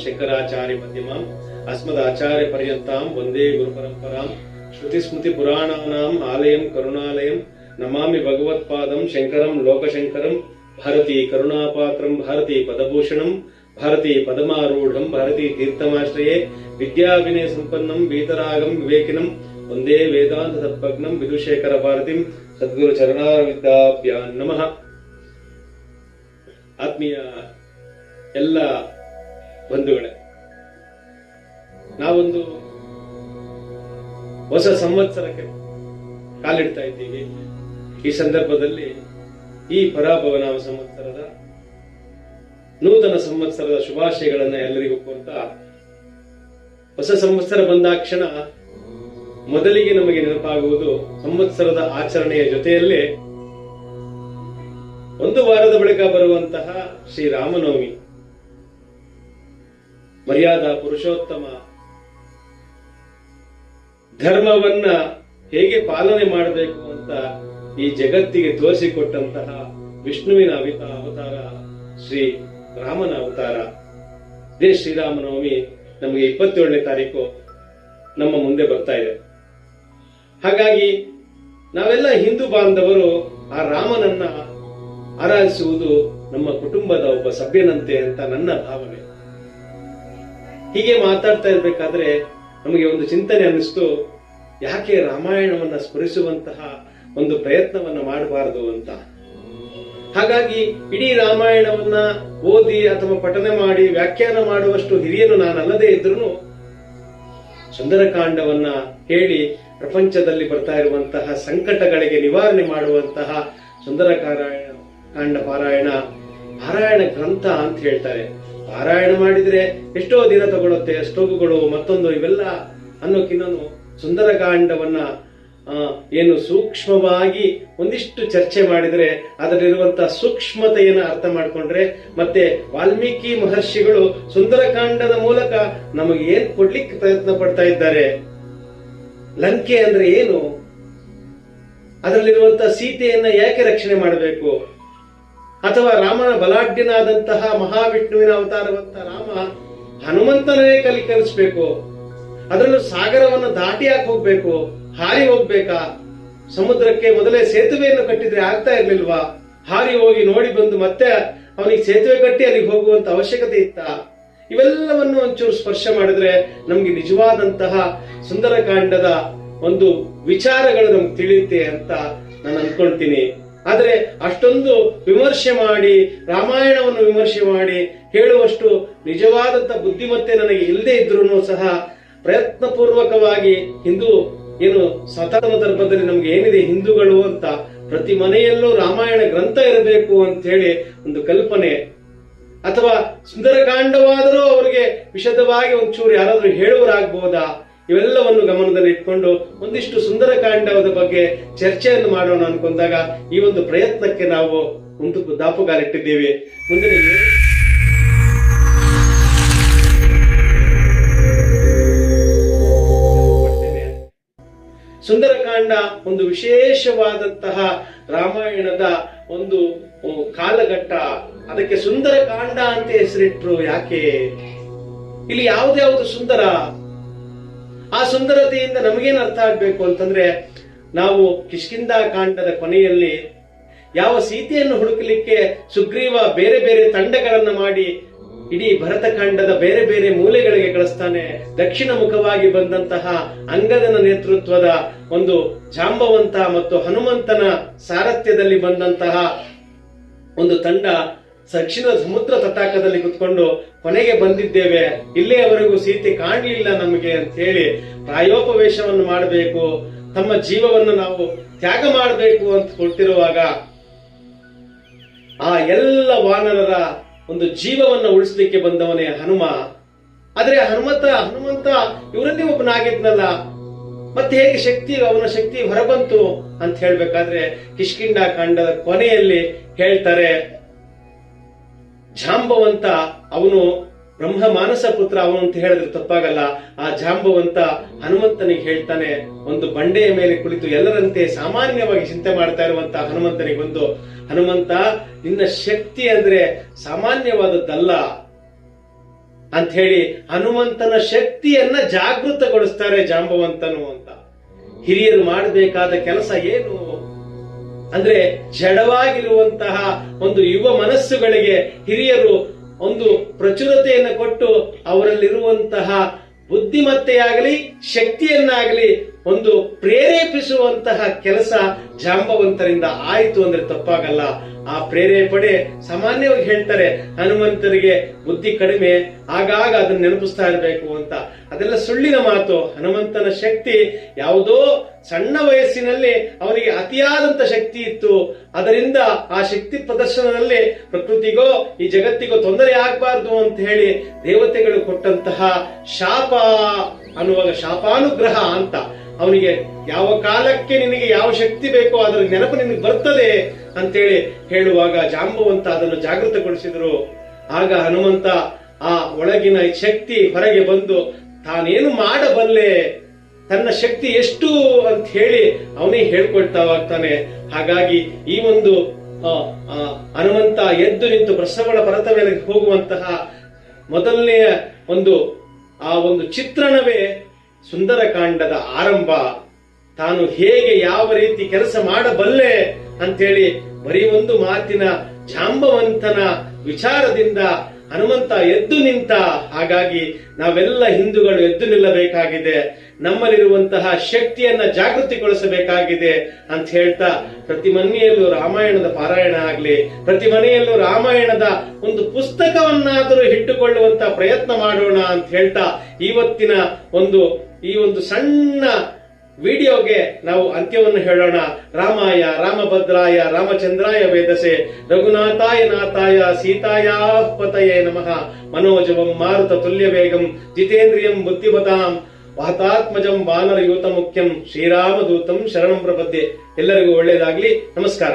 ಶಂಕರಾಚಾರ್ಯ ಮಧ್ಯಮಾಂ ಅಸ್ಮದಾಚಾರ್ಯ ಪರ್ಯಂತಾಂ ವಂದೇ ಗುರು ಪರಂಪರಾಂ ಶ್ರುತಿ ಸ್ಮೃತಿ ಪುರಾಣಾನಾಂ ಆಲಯಂ ಕರುಣಾಲಯಂ ನಮಾಮಿ ಭಗವತ್ಪಾದಂ ಶಂಕರಂ ಲೋಕಶಂಕರಂ ಭಾರತೀ ಕರುಣಾಪಾತ್ರಂ ಭಾರತೀ ಪದಭೂಷಣಂ ಭಾರತೀ ಪದಮಾರೂಢಂ ಭಾರತೀ ತೀರ್ಥಮಾಶ್ರಯೇ ವಿದ್ಯಾವಿನಯ ಸಂಪನ್ನಂ ವೀತರಾಗಂ ವಿವೇಕಿನಂ ವಂದೇ ವೇದಾಂತ ತತ್ಪಗ್ನಂ ವಿಧುಶೇಖರ ಭಾರತಿಂ ಸದ್ಗುರು ಚರಣಾರವಿಂದಾಭ್ಯಾಂ ನಮಃ. ಆತ್ಮೀಯ ಎಲ್ಲ ಬಂಧುಗಳೇ, ನಾವೊಂದು ಹೊಸ ಸಂವತ್ಸರಕ್ಕೆ ಕಾಲಿಡ್ತಾ ಇದ್ದೀವಿ. ಈ ಸಂದರ್ಭದಲ್ಲಿ ಈ ಪರಾಭವನಾಮ ಸಂವತ್ಸರದ ನೂತನ ಸಂವತ್ಸರದ ಶುಭಾಶಯಗಳನ್ನ ಎಲ್ಲರಿಗೂ ಕೋರ್ತಾ, ಹೊಸ ಸಂವತ್ಸರ ಬಂದಾಕ್ಷಣ ಮೊದಲಿಗೆ ನಮಗೆ ನೆನಪಾಗುವುದು ಸಂವತ್ಸರದ ಆಚರಣೆಯ ಜೊತೆಯಲ್ಲೇ ಒಂದು ವಾರದ ಬಳಿಕ ಬರುವಂತಹ ಶ್ರೀರಾಮನವಮಿ, ಮರ್ಯಾದಾ ಪುರುಷೋತ್ತಮ ಧರ್ಮವನ್ನ ಹೇಗೆ ಪಾಲನೆ ಮಾಡಬೇಕು ಅಂತ ಈ ಜಗತ್ತಿಗೆ ತೋರಿಸಿಕೊಟ್ಟಂತಹ ವಿಷ್ಣುವಿನ ಅವತಾರ ಶ್ರೀ ರಾಮನ ಅವತಾರ. ಇದೇ ಶ್ರೀರಾಮನವಮಿ ನಮಗೆ 27ನೇ ತಾರೀಕು ನಮ್ಮ ಮುಂದೆ ಬರ್ತಾ ಇದೆ. ಹಾಗಾಗಿ ನಾವೆಲ್ಲ ಹಿಂದೂ ಬಾಂಧವರು ಆ ರಾಮನನ್ನ ಆರಾಧಿಸುವುದು ನಮ್ಮ ಕುಟುಂಬದ ಒಬ್ಬ ಸಭ್ಯನಂತೆ ಅಂತ ನನ್ನ ಭಾವನೆ. ಹೀಗೆ ಮಾತಾಡ್ತಾ ಇರ್ಬೇಕಾದ್ರೆ ನಮಗೆ ಒಂದು ಚಿಂತನೆ ಅನ್ನಿಸ್ತು, ಯಾಕೆ ರಾಮಾಯಣವನ್ನ ಸ್ಮರಿಸುವಂತಹ ಒಂದು ಪ್ರಯತ್ನವನ್ನ ಮಾಡಬಾರದು ಅಂತ. ಹಾಗಾಗಿ ಇಡೀ ರಾಮಾಯಣವನ್ನ ಓದಿ ಅಥವಾ ಪಠನೆ ಮಾಡಿ ವ್ಯಾಖ್ಯಾನ ಮಾಡುವಷ್ಟು ಹಿರಿಯನು ನಾನಲ್ಲದೆ ಇದ್ರೂ ಸುಂದರಕಾಂಡವನ್ನ ಹೇಳಿ ಪ್ರಪಂಚದಲ್ಲಿ ಬರ್ತಾ ಇರುವಂತಹ ಸಂಕಟಗಳಿಗೆ ನಿವಾರಣೆ ಮಾಡುವಂತಹ ಸುಂದರಕಾಂಡ ಪಾರಾಯಣ ಗ್ರಂಥ ಅಂತ ಹೇಳ್ತಾರೆ. ಪಾರಾಯಣ ಮಾಡಿದ್ರೆ ಎಷ್ಟೋ ದಿನ ತಗೊಳುತ್ತೆ, ಶ್ಲೋಕಗಳು ಮತ್ತೊಂದು ಇವೆಲ್ಲ ಅನ್ನೋಕ್ಕಿನ್ನೂ ಸುಂದರಕಾಂಡವನ್ನ ಏನು ಸೂಕ್ಷ್ಮವಾಗಿ ಒಂದಿಷ್ಟು ಚರ್ಚೆ ಮಾಡಿದ್ರೆ ಅದರಲ್ಲಿರುವಂತಹ ಸೂಕ್ಷ್ಮತೆಯನ್ನು ಅರ್ಥ ಮಾಡಿಕೊಂಡ್ರೆ, ಮತ್ತೆ ವಾಲ್ಮೀಕಿ ಮಹರ್ಷಿಗಳು ಸುಂದರಕಾಂಡದ ಮೂಲಕ ನಮಗೆ ಏನ್ ಕೊಡ್ಲಿಕ್ಕೆ ಪ್ರಯತ್ನ ಪಡ್ತಾ ಇದ್ದಾರೆ, ಲಂಕೆ ಅಂದ್ರೆ ಏನು, ಅದರಲ್ಲಿರುವಂತಹ ಸೀತೆಯನ್ನ ಯಾಕೆ ರಕ್ಷಣೆ ಮಾಡಬೇಕು, ಅಥವಾ ರಾಮನ ಬಲಾಢ್ಯನಾದಂತಹ ಮಹಾವಿಷ್ಣುವಿನ ಅವತಾರವಂತ ರಾಮ ಹನುಮಂತನೇ ಕಲಿಸಬೇಕು, ಅದರಲ್ಲೂ ಸಾಗರವನ್ನು ದಾಟಿ ಯಾಕೆ ಹೋಗ್ಬೇಕು, ಹಾರಿ ಹೋಗ್ಬೇಕಾ, ಸಮುದ್ರಕ್ಕೆ ಮೊದಲೇ ಸೇತುವೆಯನ್ನು ಕಟ್ಟಿದ್ರೆ ಆಗ್ತಾ ಇರ್ಲಿಲ್ವಾ, ಹಾರಿ ಹೋಗಿ ನೋಡಿ ಬಂದು ಮತ್ತೆ ಅವನಿಗೆ ಸೇತುವೆ ಕಟ್ಟಿ ಅಲ್ಲಿಗೆ ಹೋಗುವಂತ ಅವಶ್ಯಕತೆ ಇತ್ತ? ಇವೆಲ್ಲವನ್ನು ಒಂಚೂರು ಸ್ಪರ್ಶ ಮಾಡಿದ್ರೆ ನಮ್ಗೆ ನಿಜವಾದಂತಹ ಸುಂದರಕಾಂಡದ ಒಂದು ವಿಚಾರಗಳು ನಮ್ಗೆ ತಿಳಿಯುತ್ತೆ ಅಂತ ನಾನು ಅನ್ಕೊಳ್ತೀನಿ. ಆದ್ರೆ ಅಷ್ಟೊಂದು ವಿಮರ್ಶೆ ಮಾಡಿ ರಾಮಾಯಣವನ್ನು ವಿಮರ್ಶೆ ಮಾಡಿ ಹೇಳುವಷ್ಟು ನಿಜವಾದಂತ ಬುದ್ಧಿಮತ್ತೆ ನನಗೆ ಇಲ್ಲದೆ ಇದ್ರೂ ಸಹ ಪ್ರಯತ್ನ ಪೂರ್ವಕವಾಗಿ ಹಿಂದೂ ಏನು ಸನಾತನ ಧರ್ಮದಲ್ಲಿ ನಮ್ಗೆ ಏನಿದೆ ಹಿಂದೂಗಳು ಅಂತ ಪ್ರತಿ ಮನೆಯಲ್ಲೂ ರಾಮಾಯಣ ಗ್ರಂಥ ಇರಬೇಕು ಅಂತ ಹೇಳಿ ಒಂದು ಕಲ್ಪನೆ, ಅಥವಾ ಸುಂದರಕಾಂಡವಾದರೂ ಅವರಿಗೆ ವಿಶದವಾಗಿ ಒಂಚೂರು ಯಾರಾದ್ರೂ ಹೇಳುವರಾಗಬಹುದಾ, ಇವೆಲ್ಲವನ್ನು ಗಮನದಲ್ಲಿ ಇಟ್ಕೊಂಡು ಒಂದಿಷ್ಟು ಸುಂದರಕಾಂಡದ ಬಗ್ಗೆ ಚರ್ಚೆಯನ್ನು ಮಾಡೋಣ ಅನ್ಕೊಂಡಾಗ ಈ ಒಂದು ಪ್ರಯತ್ನಕ್ಕೆ ನಾವು ದಾಪುಗಾಲಿಟ್ಟಿದ್ದೇವೆ. ಮುಂದಿನ ಸುಂದರಕಾಂಡ ಒಂದು ವಿಶೇಷವಾದಂತಹ ರಾಮಾಯಣದ ಒಂದು ಕಾಲಘಟ್ಟ. ಅದಕ್ಕೆ ಸುಂದರಕಾಂಡ ಅಂತ ಹೆಸರಿಟ್ರು ಯಾಕೆ? ಇಲ್ಲಿ ಯಾವ್ದು ಸುಂದರ, ಆ ಸುಂದರತೆಯಿಂದ ನಮಗೇನು ಅರ್ಥ ಆಗ್ಬೇಕು ಅಂತಂದ್ರೆ, ನಾವು ಕಿಷ್ಕಿಂಧ ಕಾಂಡದ ಕೊನೆಯಲ್ಲಿ ಯಾವ ಸೀತೆಯನ್ನು ಹುಡುಕಲಿಕ್ಕೆ ಸುಗ್ರೀವ ಬೇರೆ ಬೇರೆ ತಂಡಗಳನ್ನ ಮಾಡಿ ಇಡೀ ಭರತಖಂಡದ ಬೇರೆ ಬೇರೆ ಮೂಲೆಗಳಿಗೆ ಕಳಿಸ್ತಾನೆ. ದಕ್ಷಿಣ ಮುಖವಾಗಿ ಬಂದಂತಹ ಅಂಗದನ ನೇತೃತ್ವದ ಒಂದು ಜಾಂಬವಂತ ಮತ್ತು ಹನುಮಂತನ ಸಾರಥ್ಯದಲ್ಲಿ ಬಂದಂತಹ ಒಂದು ತಂಡ ದಕ್ಷಿಣ ಸಮುದ್ರ ತಟಾಕದಲ್ಲಿ ಕುತ್ಕೊಂಡು ಕೊನೆಗೆ ಬಂದಿದ್ದೇವೆ, ಇಲ್ಲಿಯವರೆಗೂ ಸೀತೆ ಕಾಣಲಿಲ್ಲ ನಮಗೆ ಅಂತ ಹೇಳಿ ಪ್ರಾಯೋಪವೇಶವನ್ನು ಮಾಡಬೇಕು, ತಮ್ಮ ಜೀವವನ್ನು ನಾವು ತ್ಯಾಗ ಮಾಡಬೇಕು ಅಂತ ಕೊಟ್ಟಿರುವಾಗ ಆ ಎಲ್ಲ ವಾನರರ ಒಂದು ಜೀವವನ್ನು ಉಳಿಸಲಿಕ್ಕೆ ಬಂದವನೇ ಹನುಮ. ಆದ್ರೆ ಹನುಮಂತ ಇವರಲ್ಲಿ ಒಬ್ಬನಾಗಿದ್ನಲ್ಲ, ಮತ್ತೆ ಹೇಗೆ ಅವನ ಶಕ್ತಿ ಹೊರಬಂತು ಅಂತ ಹೇಳ್ಬೇಕಾದ್ರೆ ಕಿಷ್ಕಿಂಧ ಕಾಂಡದ ಕೊನೆಯಲ್ಲಿ ಹೇಳ್ತಾರೆ, ಜಾಂಬವಂತ ಅವನು ಬ್ರಹ್ಮ ಮಾನಸ ಪುತ್ರ ಅವನು ಅಂತ ಹೇಳಿದ್ರೆ ತಪ್ಪಾಗಲ್ಲ. ಆ ಜಾಂಬವಂತ ಹನುಮಂತನಿಗೆ ಹೇಳ್ತಾನೆ, ಒಂದು ಬಂಡೆಯ ಮೇಲೆ ಕುಳಿತು ಎಲ್ಲರಂತೆ ಸಾಮಾನ್ಯವಾಗಿ ಚಿಂತೆ ಮಾಡ್ತಾ ಇರುವಂತ ಹನುಮಂತನಿಗೆ ಒಂದು, ಹನುಮಂತ ನಿನ್ನ ಶಕ್ತಿ ಅಂದ್ರೆ ಸಾಮಾನ್ಯವಾದದ್ದಲ್ಲ, ಅಂತ ಹೇಳಿ ಹನುಮಂತನ ಶಕ್ತಿಯನ್ನ ಜಾಗೃತಗೊಳಿಸ್ತಾರೆ ಜಾಂಬವಂತನು ಅಂತ. ಹಿರಿಯರು ಮಾಡಬೇಕಾದ ಕೆಲಸ ಏನು ಅಂದ್ರೆ, ಜಡವಾಗಿರುವಂತಹ ಒಂದು ಯುವ ಮನಸ್ಸುಗಳಿಗೆ ಹಿರಿಯರು ಒಂದು ಪ್ರಚುರತೆಯನ್ನು ಕೊಟ್ಟು ಅವರಲ್ಲಿರುವಂತಹ ಬುದ್ಧಿಮತ್ತೆಯಾಗಲಿ ಶಕ್ತಿಯನ್ನಾಗಲಿ ಒಂದು ಪ್ರೇರೇಪಿಸುವಂತಹ ಕೆಲಸ ಜಾಂಬವಂತರಿಂದ ಆಯಿತು ಅಂದ್ರೆ ತಪ್ಪಾಗಲ್ಲ. ಆ ಪ್ರೇರೇಪಣೆ ಸಾಮಾನ್ಯವಾಗಿ ಹೇಳ್ತಾರೆ ಹನುಮಂತರಿಗೆ ಬುದ್ಧಿ ಕಡಿಮೆ, ಆಗಾಗ ಅದನ್ನ ನೆನಪಿಸ್ತಾ ಇರಬೇಕು ಅಂತ. ಅದೆಲ್ಲ ಸುಳ್ಳಿನ ಮಾತು. ಹನುಮಂತನ ಶಕ್ತಿ ಯಾವುದೋ ಸಣ್ಣ ವಯಸ್ಸಿನಲ್ಲಿ ಅವನಿಗೆ ಅತಿಯಾದಂತ ಶಕ್ತಿ ಇತ್ತು. ಅದರಿಂದ ಆ ಶಕ್ತಿ ಪ್ರದರ್ಶನದಲ್ಲಿ ಪ್ರಕೃತಿಗೋ ಈ ಜಗತ್ತಿಗೋ ತೊಂದರೆ ಆಗಬಾರ್ದು ಅಂತ ಹೇಳಿ ದೇವತೆಗಳು ಕೊಟ್ಟಂತಹ ಶಾಪ ಅನ್ನುವಾಗ ಶಾಪಾನುಗ್ರಹ ಅಂತ. ಅವನಿಗೆ ಯಾವ ಕಾಲಕ್ಕೆ ನಿನಗೆ ಯಾವ ಶಕ್ತಿ ಬೇಕೋ ಅದರ ನೆನಪು ನಿನಗೆ ಬರ್ತದೆ ಅಂತೇಳಿ ಹೇಳುವಾಗ ಜಾಂಬವಂತ ಅದನ್ನು ಜಾಗೃತಗೊಳಿಸಿದ್ರು. ಆಗ ಹನುಮಂತ ಆ ಒಳಗಿನ ಶಕ್ತಿ ಹೊರಗೆ ಬಂದು ತಾನೇನು ಮಾಡಬಲ್ಲೆ, ತನ್ನ ಶಕ್ತಿ ಎಷ್ಟು ಅಂತ ಹೇಳಿ ಅವನೇ ಹೇಳ್ಕೊಳ್ತಾ ಹೋಗ್ತಾನೆ. ಹಾಗಾಗಿ ಈ ಒಂದು ಹನುಮಂತ ಎದ್ದು ನಿಂತು ಪ್ರಸವಳ ಪರ್ವತ ಮೇಲೆ ಹೋಗುವಂತಹ ಮೊದಲನೆಯ ಒಂದು ಚಿತ್ರಣವೇ ಸುಂದರಕಾಂಡದ ಆರಂಭ. ತಾನು ಹೇಗೆ ಯಾವ ರೀತಿ ಕೆಲಸ ಮಾಡಬಲ್ಲೆ ಅಂತೇಳಿ ಬರೀ ಒಂದು ಮಾತಿನ ಜಾಂಬವಂತನ ವಿಚಾರದಿಂದ ಹನುಮಂತ ಎದ್ದು ನಿಂತ. ಹಾಗಾಗಿ ನಾವೆಲ್ಲ ಹಿಂದೂಗಳು ಎದ್ದು ನಿಲ್ಲಬೇಕಾಗಿದೆ, ನಮ್ಮಲ್ಲಿರುವಂತಹ ಶಕ್ತಿಯನ್ನ ಜಾಗೃತಿಗೊಳಿಸಬೇಕಾಗಿದೆ ಅಂತ ಹೇಳ್ತಾ ಪ್ರತಿ ಮನೆಯಲ್ಲೂ ರಾಮಾಯಣದ ಪಾರಾಯಣ ಆಗ್ಲಿ, ಪ್ರತಿ ಮನೆಯಲ್ಲೂ ರಾಮಾಯಣದ ಒಂದು ಪುಸ್ತಕವನ್ನಾದರೂ ಇಟ್ಟುಕೊಳ್ಳುವಂತ ಪ್ರಯತ್ನ ಮಾಡೋಣ ಅಂತ ಹೇಳ್ತಾ ಇವತ್ತಿನ ಈ ಒಂದು ಸಣ್ಣ ವಿಡಿಯೋಗೆ ನಾವು ಅಂತ್ಯವನ್ನು ಹೇಳೋಣ. ರಾಮಾಯ ರಾಮಭದ್ರಾಯ ರಾಮಚಂದ್ರಾಯ ವೇದಸೆ ರಘುನಾಥಾಯ ನಾಥಾಯ ಸೀತಾಯ ಪತಯೇ ನಮಃ. ಮನೋಜವಂ ಮಾರುತ ತುಲ್ಯ ವೇಗಂ ಜಿತೇಂದ್ರಿಯಂ ಬುದ್ಧಿಮತಾಂ ವಾತಾತ್ಮಜಂ ವಾನರಯೂತ ಮುಖ್ಯಂ ಶ್ರೀರಾಮದೂತಂ ಶರಣಂ ಪ್ರಪದ್ಯೆ. ಎಲ್ಲರಿಗೂ ಒಳ್ಳೆಯದಾಗ್ಲಿ. ನಮಸ್ಕಾರ.